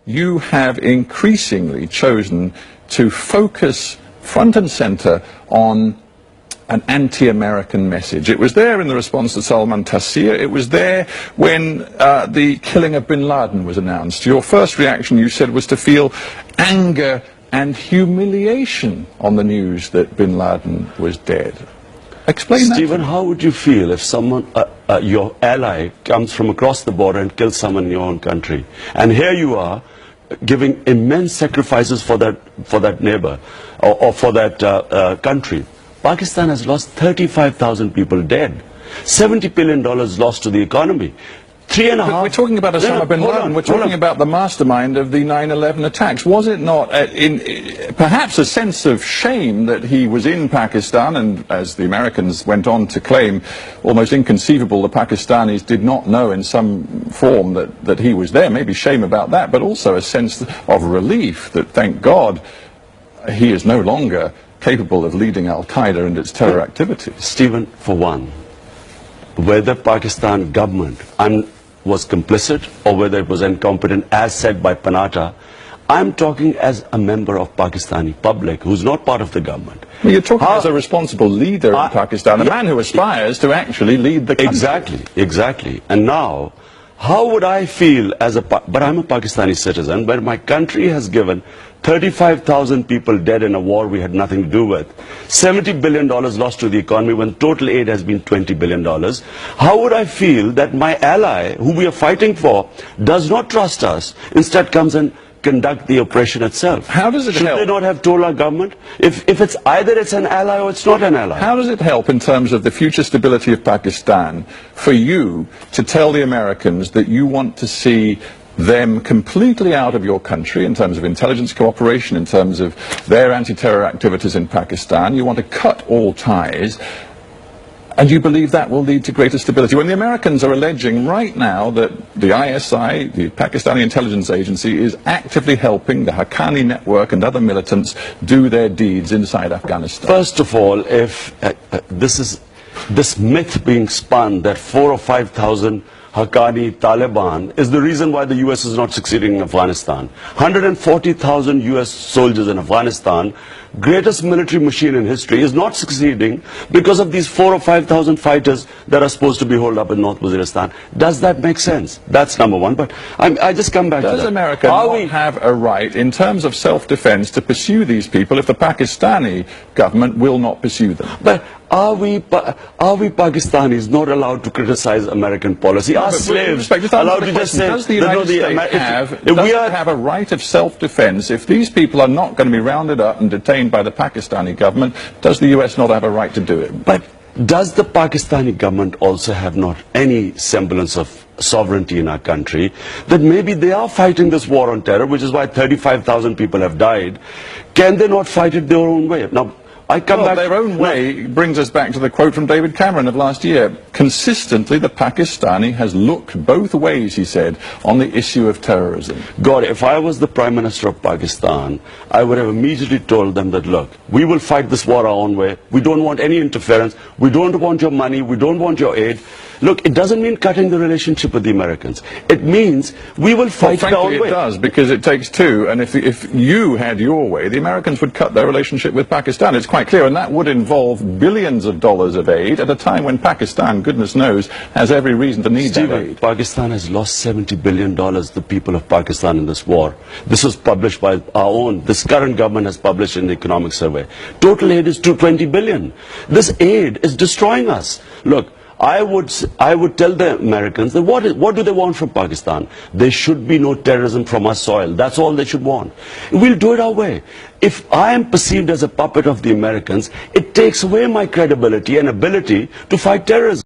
you have increasingly chosen to focus front and center on an anti-American message. It was there in the response to Salman Taseer. It was there when the killing of bin Laden was announced. Your first reaction, you said, was to feel anger and humiliation on the news that bin Laden was dead. Explain that. Stephen, how would you feel if someone, your ally, comes from across the border and kills someone in your own country? And here you are, giving immense sacrifices for that neighbor or for that country. Pakistan has lost 35,000 people dead, $70 billion lost to the economy. But we're talking about Osama bin Laden. We're talking about the mastermind of the 9/11 attacks. Was it not perhaps a sense of shame that he was in Pakistan, and as the Americans went on to claim, almost inconceivable, the Pakistanis did not know in some form that he was there? Maybe shame about that, but also a sense of relief that, thank God, he is no longer capable of leading Al-Qaeda and its terror activities. Stephen, for one, whether Pakistan government was complicit or whether it was incompetent, as said by Panata, I'm talking as a member of Pakistani public who's not part of the government. Well, you're talking as a responsible leader in Pakistan, a man who aspires to actually lead the country. Exactly. And now, how would I feel but I'm a Pakistani citizen, where my country has given 35,000 people dead in a war we had nothing to do with, $70 billion lost to the economy when total aid has been $20 billion. How would I feel that my ally, who we are fighting for, does not trust us, instead comes and conduct the operation itself? How does it help? Should they not have told our government? If it's either it's an ally or it's not an ally. How does it help in terms of the future stability of Pakistan for you to tell the Americans that you want to see them completely out of your country in terms of intelligence cooperation, in terms of their anti-terror activities in Pakistan? You want to cut all ties, and you believe that will lead to greater stability, when the Americans are alleging right now that the ISI, the Pakistani intelligence agency, is actively helping the Haqqani network and other militants do their deeds inside Afghanistan? First of all, if this myth being spun that 4,000 or 5,000 Haqqani Taliban is the reason why the US is not succeeding in Afghanistan. 140,000 US soldiers in Afghanistan, greatest military machine in history, is not succeeding because of these 4,000 or 5,000 fighters that are supposed to be holed up in North Waziristan. Does that make sense? That's number one. But I just come back to that. Does America not have a right, in terms of self-defense, to pursue these people if the Pakistani government will not pursue them? But are we Pakistanis not allowed to criticize American policy? Are slaves allowed to just say, does the United States have a right of self-defense if these people are not going to be rounded up and detained by the Pakistani government? Does the US not have a right to do it? But does the Pakistani government also have not any semblance of sovereignty in our country, that maybe they are fighting this war on terror, which is why 35,000 people have died? Can they not fight it their own way? Now, their own way brings us back to the quote from David Cameron of last year. Consistently, the Pakistani has looked both ways, he said, on the issue of terrorism. God, if I was the Prime Minister of Pakistan, I would have immediately told them that, look, we will fight this war our own way. We don't want any interference. We don't want your money. We don't want your aid. Look, it doesn't mean cutting the relationship with the Americans. It means we will fight our own way. Frankly, it does, because it takes two, and if you had your way, the Americans would cut their relationship with Pakistan. It's quite clear, and that would involve billions of dollars of aid at a time when Pakistan, goodness knows, has every reason to need that aid. Pakistan has lost $70 billion, the people of Pakistan, in this war. This was published by our own, this current government has published in the economic survey. Total aid is $220 billion. This aid is destroying us. Look, I would tell the Americans that what do they want from Pakistan? There should be no terrorism from our soil. That's all they should want. We'll do it our way. If I am perceived as a puppet of the Americans, it takes away my credibility and ability to fight terrorism.